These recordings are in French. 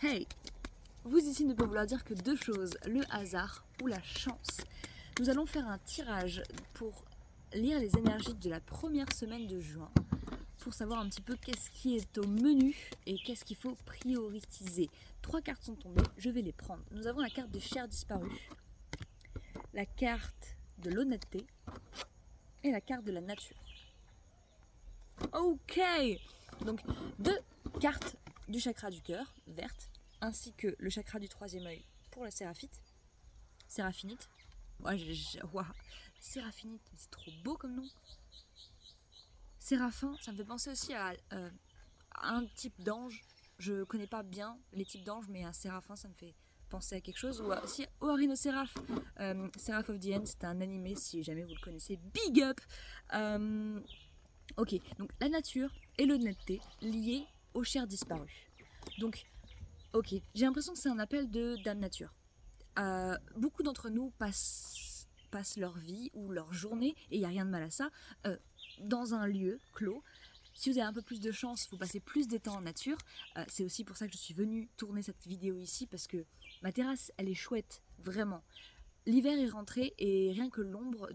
Hey, vous ici ne peut vouloir dire que deux choses, le hasard ou la chance. Nous allons faire un tirage pour lire les énergies de la première semaine de juin, pour savoir un petit peu qu'est-ce qui est au menu et qu'est-ce qu'il faut prioriser. 3 cartes sont tombées, je vais les prendre. Nous avons la carte des chers disparus, la carte de l'honnêteté et la carte de la nature. Ok, donc 2 cartes du chakra du cœur, verte, ainsi que le chakra du troisième œil pour la séraphinite. Ouais, wow. Séraphinite, c'est trop beau comme nom. Séraphin, ça me fait penser aussi à un type d'ange. Je connais pas bien les types d'anges, mais un séraphin, ça me fait penser à quelque chose. Ou si Oharino-Séraph, Seraph of the End, c'est un animé, si jamais vous le connaissez, big up. Ok, donc la nature et l'honnêteté liées aux chers disparus. Donc, ok, j'ai l'impression que c'est un appel de Dame Nature. Beaucoup d'entre nous passent leur vie ou leur journée, et il n'y a rien de mal à ça, dans un lieu clos. Si vous avez un peu plus de chance, vous passez plus de temps en nature. C'est aussi pour ça que je suis venue tourner cette vidéo ici, parce que ma terrasse, elle est chouette, vraiment. L'hiver est rentré et rien que l'ombre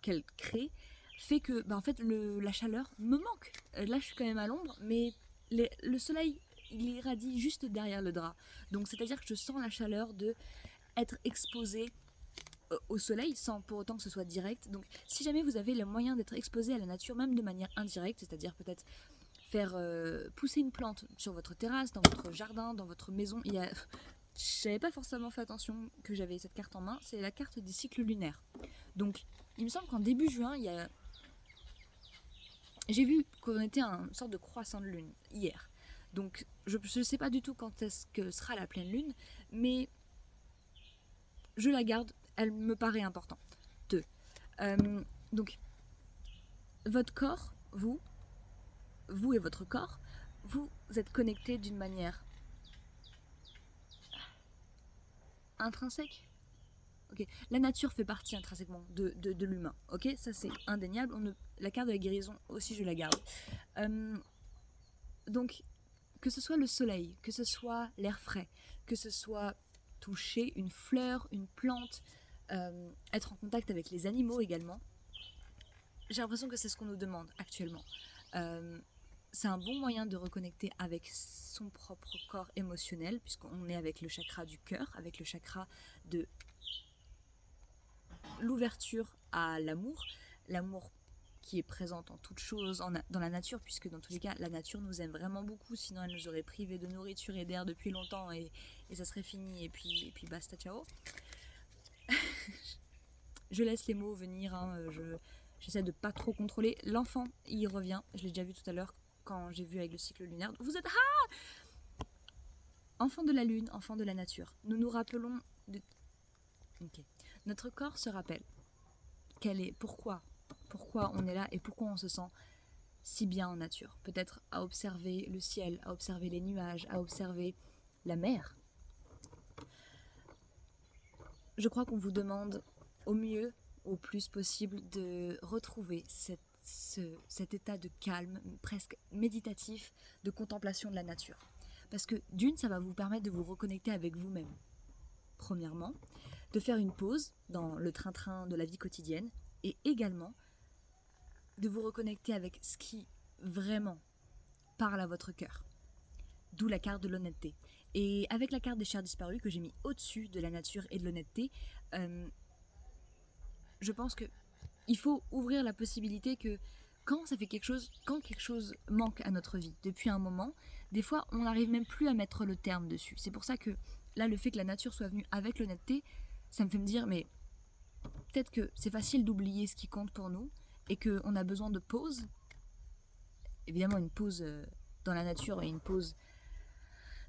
qu'elle crée fait que en fait la chaleur me manque. Là je suis quand même à l'ombre, mais le soleil il irradie juste derrière le drap, donc c'est à dire que je sens la chaleur de être exposé au soleil sans pour autant que ce soit direct. Donc si jamais vous avez le moyen d'être exposé à la nature même de manière indirecte, c'est à dire peut-être faire pousser une plante sur votre terrasse, dans votre jardin, dans votre maison, il y a j'avais pas forcément fait attention que j'avais cette carte en main, c'est la carte des cycles lunaires. Donc, il me semble qu'en début juin, j'ai vu qu'on était à une sorte de croissant de lune hier. Donc, je ne sais pas du tout quand est-ce que sera la pleine lune, mais je la garde, elle me paraît importante. Donc, votre corps, vous et votre corps, vous êtes connectés d'une manière intrinsèque. Okay. La nature fait partie intrinsèquement de l'humain. Ok, ça c'est indéniable. La carte de la guérison aussi, je la garde. Donc, que ce soit le soleil, que ce soit l'air frais, que ce soit toucher une fleur, une plante, être en contact avec les animaux également, j'ai l'impression que c'est ce qu'on nous demande actuellement. C'est un bon moyen de reconnecter avec son propre corps émotionnel, puisqu'on est avec le chakra du cœur, avec le chakra de l'ouverture à l'amour qui est présente en toute chose dans la nature, puisque dans tous les cas la nature nous aime vraiment beaucoup, sinon elle nous aurait privé de nourriture et d'air depuis longtemps et ça serait fini et puis basta ciao. Je laisse les mots venir, hein, j'essaie de pas trop contrôler. L'enfant il revient, je l'ai déjà vu tout à l'heure quand j'ai vu avec le cycle lunaire. Vous êtes enfant de la lune, enfant de la nature. Nous nous rappelons de... Okay. Notre corps se rappelle pourquoi on est là et pourquoi on se sent si bien en nature. Peut-être à observer le ciel, à observer les nuages, à observer la mer. Je crois qu'on vous demande au mieux, au plus possible, de retrouver cet état de calme, presque méditatif, de contemplation de la nature. Parce que d'une, ça va vous permettre de vous reconnecter avec vous-même. Premièrement, de faire une pause dans le train-train de la vie quotidienne et également de vous reconnecter avec ce qui vraiment parle à votre cœur. D'où la carte de l'honnêteté. Et avec la carte des chers disparus que j'ai mis au-dessus de la nature et de l'honnêteté, je pense que il faut ouvrir la possibilité que quand quelque chose manque à notre vie depuis un moment, des fois on n'arrive même plus à mettre le terme dessus. C'est pour ça que là, le fait que la nature soit venue avec l'honnêteté, ça me fait me dire, mais peut-être que c'est facile d'oublier ce qui compte pour nous et qu'on a besoin de pause. Évidemment, une pause dans la nature et une pause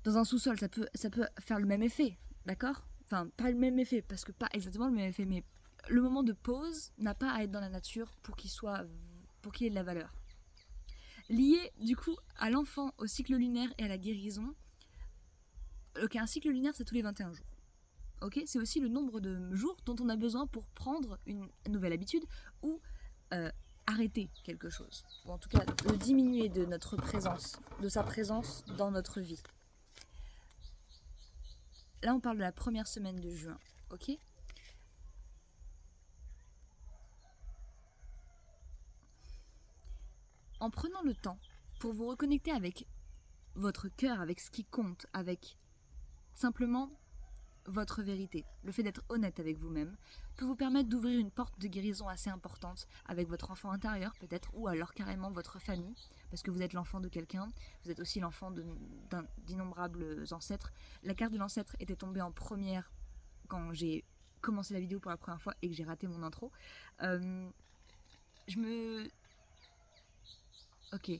dans un sous-sol, ça peut faire le même effet, d'accord ? Enfin, pas le même effet, parce que pas exactement le même effet, mais le moment de pause n'a pas à être dans la nature pour qu'il ait de la valeur. Lié, du coup, à l'enfant, au cycle lunaire et à la guérison, ok, un cycle lunaire, c'est tous les 21 jours. Ok, c'est aussi le nombre de jours dont on a besoin pour prendre une nouvelle habitude ou arrêter quelque chose, ou en tout cas le diminuer de notre présence, de sa présence dans notre vie. Là, on parle de la première semaine de juin, ok? En prenant le temps pour vous reconnecter avec votre cœur, avec ce qui compte, avec simplement votre vérité, le fait d'être honnête avec vous-même, peut vous permettre d'ouvrir une porte de guérison assez importante avec votre enfant intérieur peut-être, ou alors carrément votre famille, parce que vous êtes l'enfant de quelqu'un, vous êtes aussi l'enfant d'innombrables ancêtres. La carte de l'ancêtre était tombée en première quand j'ai commencé la vidéo pour la première fois et que j'ai raté mon intro. Ok.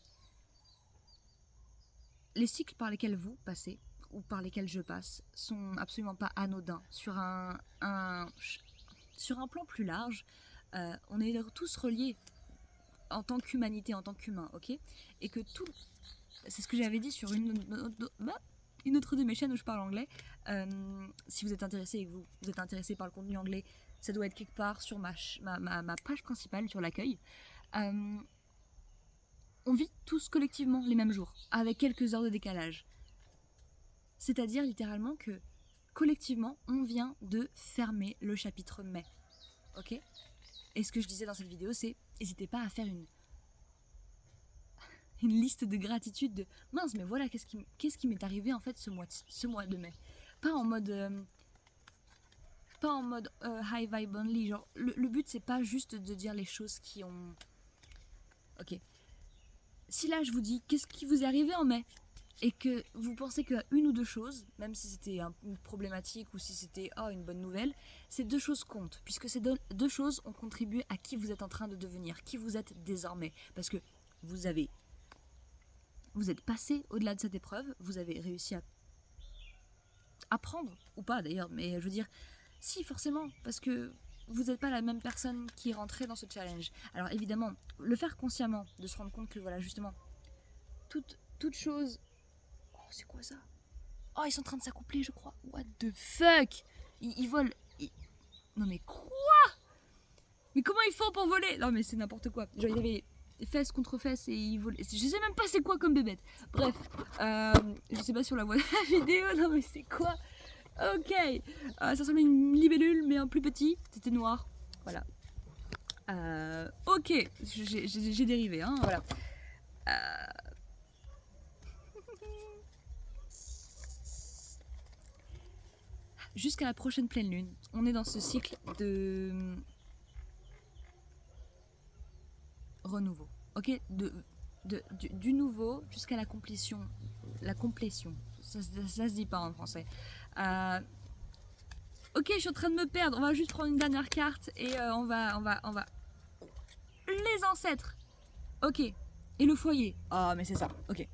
Les cycles par lesquels vous passez, ou par lesquels je passe, sont absolument pas anodins. Sur un plan plus large, on est tous reliés en tant qu'humanité, en tant qu'humain, ok? Et que tout... C'est ce que j'avais dit sur une autre de mes chaînes où je parle anglais. Si vous êtes intéressé et que vous êtes intéressé par le contenu anglais, ça doit être quelque part sur ma page principale, sur l'accueil. On vit tous collectivement les mêmes jours, avec quelques heures de décalage. C'est-à-dire littéralement que collectivement, on vient de fermer le chapitre mai. Ok? Et ce que je disais dans cette vidéo, c'est n'hésitez pas à faire une liste de gratitude de mince, mais voilà, qu'est-ce qui m'est arrivé en fait ce mois de mai. Pas en mode high vibe only. Genre, le but, c'est pas juste de dire les choses qui ont. Ok. Si là, je vous dis qu'est-ce qui vous est arrivé en mai, et que vous pensez qu'à une ou deux choses, même si c'était une problématique ou si c'était une bonne nouvelle, ces deux choses comptent, puisque ces deux choses ont contribué à qui vous êtes en train de devenir, qui vous êtes désormais. Parce que vous êtes passé au-delà de cette épreuve, vous avez réussi à apprendre, ou pas d'ailleurs, mais je veux dire, si forcément, parce que vous n'êtes pas la même personne qui est rentrée dans ce challenge. Alors évidemment, le faire consciemment, de se rendre compte que voilà, justement, toute chose... Oh, c'est quoi ça? Oh, ils sont en train de s'accoupler, je crois. What the fuck? Ils volent. Non mais quoi? Mais comment ils font pour voler? Non mais c'est n'importe quoi. Genre il y avait fesses contre fesses et ils volaient. Je sais même pas c'est quoi comme bébête. Bref, je sais pas si on la voit dans la vidéo. Non mais c'est quoi? Ok. Ça ressemblait à une libellule mais en plus petit. C'était noir. Voilà. Ok. J'ai dérivé, hein. Voilà. Jusqu'à la prochaine pleine lune, on est dans ce cycle de renouveau, ok, du nouveau jusqu'à la complétion, ça se dit pas en français. Ok, je suis en train de me perdre, on va juste prendre une dernière carte et on va... Les ancêtres, ok, et le foyer, mais c'est ça, ok.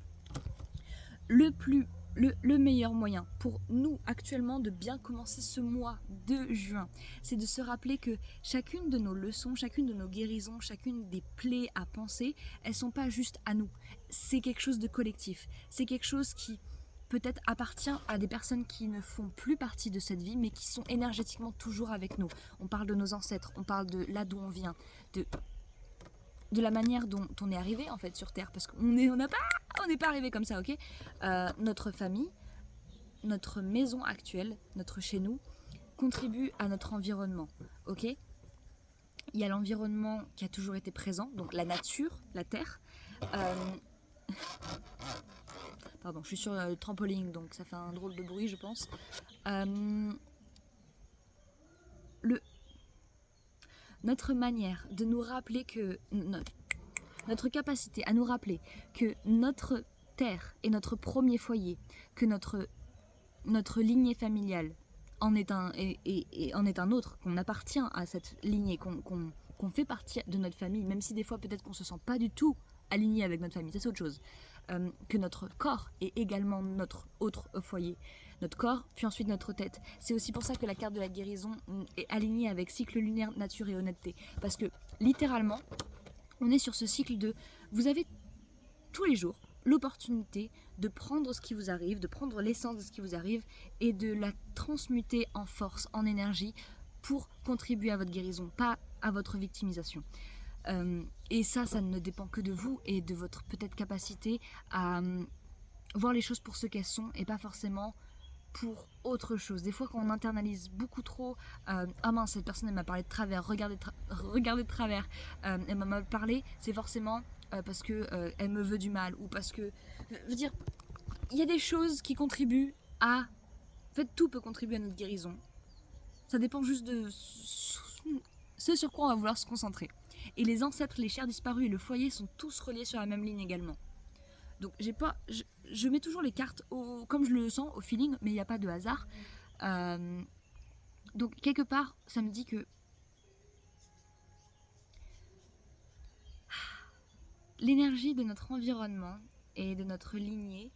Le meilleur moyen pour nous actuellement de bien commencer ce mois de juin, c'est de se rappeler que chacune de nos leçons, chacune de nos guérisons, chacune des plaies à penser, elles sont pas juste à nous. C'est quelque chose de collectif. C'est quelque chose qui peut-être appartient à des personnes qui ne font plus partie de cette vie, mais qui sont énergétiquement toujours avec nous. On parle de nos ancêtres, on parle de là d'où on vient, de la manière dont on est arrivé en fait sur Terre, parce qu'on n'est pas arrivé comme ça, ok. Notre famille, notre maison actuelle, notre chez nous, contribue à notre environnement, ok. Il y a l'environnement qui a toujours été présent, donc la nature, la terre. Pardon, je suis sur le trampoline, donc ça fait un drôle de bruit, je pense. Notre manière de nous rappeler que... Notre capacité à nous rappeler que notre terre est notre premier foyer, que notre lignée familiale en est un autre, qu'on appartient à cette lignée, qu'on fait partie de notre famille, même si des fois peut-être qu'on se sent pas du tout aligné avec notre famille, ça c'est autre chose. Que notre corps est également notre autre foyer. Notre corps, puis ensuite notre tête. C'est aussi pour ça que la carte de la guérison est alignée avec cycle lunaire, nature et honnêteté. Parce que littéralement, on est sur ce cycle de... Vous avez tous les jours l'opportunité de prendre ce qui vous arrive, de prendre l'essence de ce qui vous arrive et de la transmuter en force, en énergie pour contribuer à votre guérison, pas à votre victimisation. Et ça ne dépend que de vous et de votre peut-être capacité à voir les choses pour ce qu'elles sont et pas forcément pour autre chose. Des fois, quand on internalise beaucoup trop, ah mince, cette personne elle m'a parlé de travers, regardez de travers, elle m'a mal parlé, c'est forcément parce que elle me veut du mal ou parce que, je veux dire, il y a des choses qui contribuent à, en fait, tout peut contribuer à notre guérison. Ça dépend juste de ce sur quoi on va vouloir se concentrer. Et les ancêtres, les chers disparus et le foyer sont tous reliés sur la même ligne également. Donc je mets toujours les cartes comme je le sens, au feeling, mais il n'y a pas de hasard. Donc quelque part, ça me dit que l'énergie de notre environnement et de notre lignée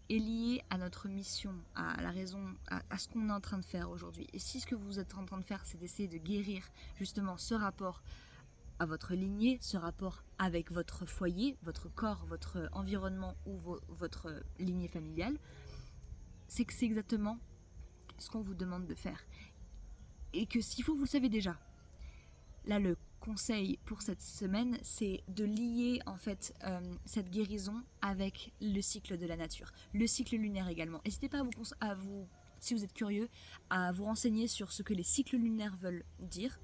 est liée à notre mission, à la raison, à ce qu'on est en train de faire aujourd'hui. Et si ce que vous êtes en train de faire, c'est d'essayer de guérir justement ce rapport à votre lignée, ce rapport avec votre foyer, votre corps, votre environnement ou votre lignée familiale, c'est que c'est exactement ce qu'on vous demande de faire. Et que s'il faut, vous le savez déjà. Là, le conseil pour cette semaine, c'est de lier en fait cette guérison avec le cycle de la nature, le cycle lunaire également. N'hésitez pas à vous, si vous êtes curieux, à vous renseigner sur ce que les cycles lunaires veulent dire.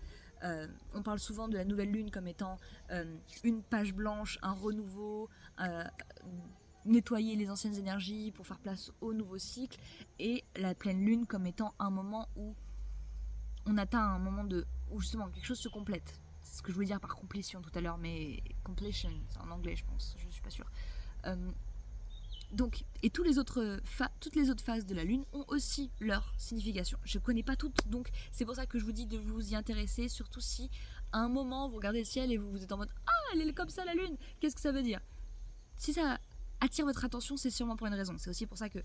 On parle souvent de la nouvelle lune comme étant une page blanche, un renouveau, nettoyer les anciennes énergies pour faire place au nouveau cycle, et la pleine lune comme étant un moment où on atteint un moment où justement quelque chose se complète. C'est ce que je voulais dire par complétion tout à l'heure, mais completion, c'est en anglais je pense, je suis pas sûre. Donc, et toutes les autres phases de la lune ont aussi leur signification. Je ne connais pas toutes, donc c'est pour ça que je vous dis de vous y intéresser, surtout si à un moment vous regardez le ciel et vous êtes en mode « Ah, elle est comme ça la lune, qu'est-ce que ça veut dire ?» Si ça attire votre attention, c'est sûrement pour une raison. C'est aussi pour ça que...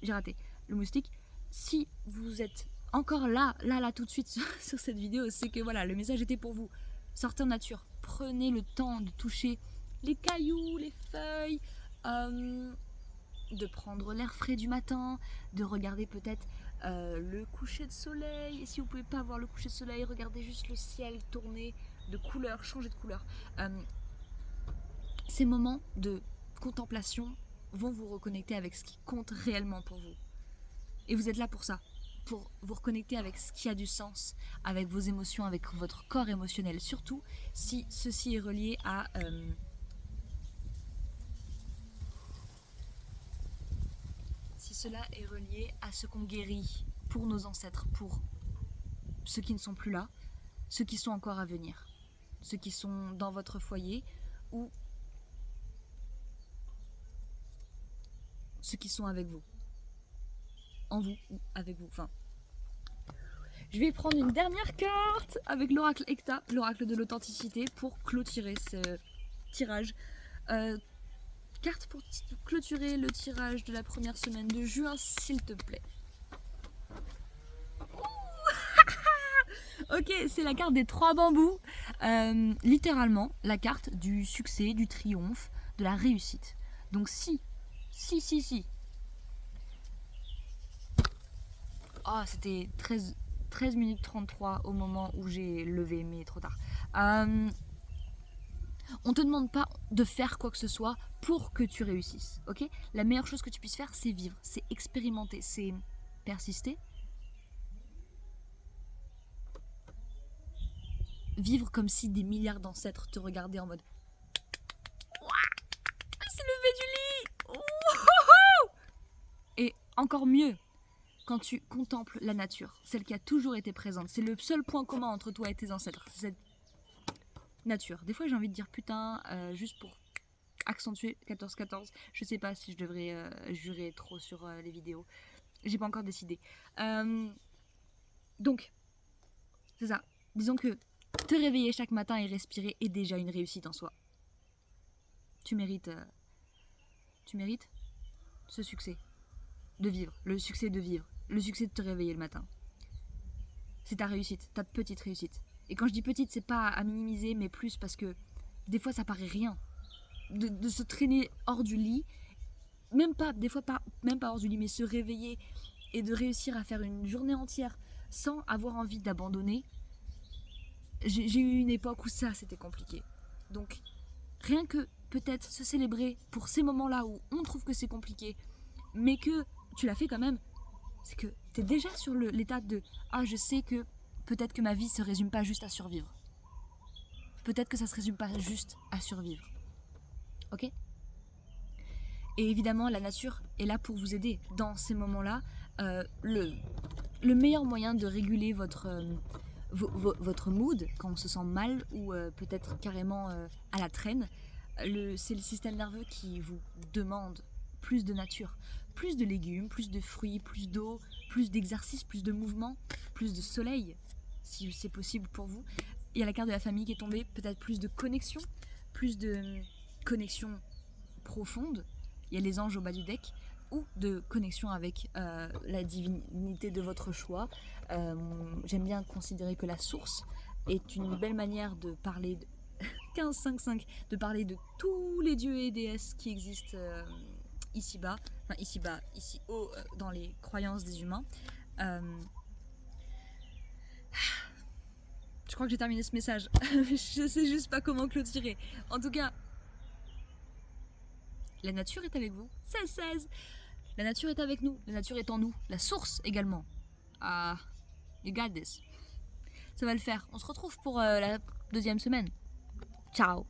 J'ai raté le moustique. Si vous êtes encore là tout de suite sur cette vidéo, c'est que voilà, le message était pour vous. Sortez en nature, prenez le temps de toucher les cailloux, les feuilles, de prendre l'air frais du matin, de regarder peut-être le coucher de soleil. Et si vous pouvez pas voir le coucher de soleil, regardez juste le ciel tourner de couleur, changer de couleur. Ces moments de contemplation vont vous reconnecter avec ce qui compte réellement pour vous. Et vous êtes là pour ça, pour vous reconnecter avec ce qui a du sens, avec vos émotions, avec votre corps émotionnel, surtout si ceci est relié à... si cela est relié à ce qu'on guérit pour nos ancêtres, pour ceux qui ne sont plus là, ceux qui sont encore à venir, ceux qui sont dans votre foyer ou ceux qui sont avec vous, en vous ou avec vous, enfin... Je vais prendre une dernière carte avec l'oracle Ecta, l'oracle de l'authenticité, pour clôturer ce tirage. Carte pour clôturer le tirage de la première semaine de juin, s'il te plaît. Ok, c'est la carte des 3 bambous. Littéralement, la carte du succès, du triomphe, de la réussite. Donc si. Ah, c'était 13 minutes 33 au moment où j'ai levé, mais trop tard. On te demande pas de faire quoi que ce soit pour que tu réussisses, ok? La meilleure chose que tu puisses faire, c'est vivre, c'est expérimenter, c'est persister. Vivre comme si des milliards d'ancêtres te regardaient en mode « Il s'est levé du lit !» Et encore mieux, quand tu contemples la nature, celle qui a toujours été présente. C'est le seul point commun entre toi et tes ancêtres, c'est cette nature. Des fois j'ai envie de dire putain, juste pour accentuer 14-14. Je sais pas si je devrais jurer trop sur les vidéos. J'ai pas encore décidé. Donc, c'est ça. Disons que te réveiller chaque matin et respirer est déjà une réussite en soi. Tu mérites ce succès de vivre, le succès de vivre, le succès de te réveiller le matin. C'est ta réussite, ta petite réussite. Et quand je dis petite, c'est pas à minimiser, mais plus parce que des fois ça paraît rien. De se traîner hors du lit, même pas hors du lit, mais se réveiller et de réussir à faire une journée entière sans avoir envie d'abandonner, j'ai eu une époque où ça c'était compliqué. Donc rien que peut-être se célébrer pour ces moments-là où on trouve que c'est compliqué, mais que tu l'as fait quand même, c'est que t'es déjà sur l'état de ah je sais que peut-être que ma vie se résume pas juste à survivre. Peut-être que ça se résume pas juste à survivre. Ok? Et évidemment, la nature est là pour vous aider dans ces moments-là. Le meilleur moyen de réguler votre mood quand on se sent mal ou peut-être carrément à la traîne, c'est le système nerveux qui vous demande plus de nature, plus de légumes, plus de fruits, plus d'eau, plus d'exercice, plus de mouvement, plus de soleil, si c'est possible pour vous. Il y a la carte de la famille qui est tombée, peut-être plus de connexion profonde. Il y a les anges au bas du deck, ou de connexion avec la divinité de votre choix. J'aime bien considérer que la source est une belle manière de parler de 15-5-5, de parler de tous les dieux et déesses qui existent ici-bas, ici-haut, dans les croyances des humains. Je crois que j'ai terminé ce message. Je sais juste pas comment clôturer. En tout cas, la nature est avec vous. 16-16. La nature est avec nous. La nature est en nous. La source également. Ah, you got this. Ça va le faire. On se retrouve pour la deuxième semaine. Ciao.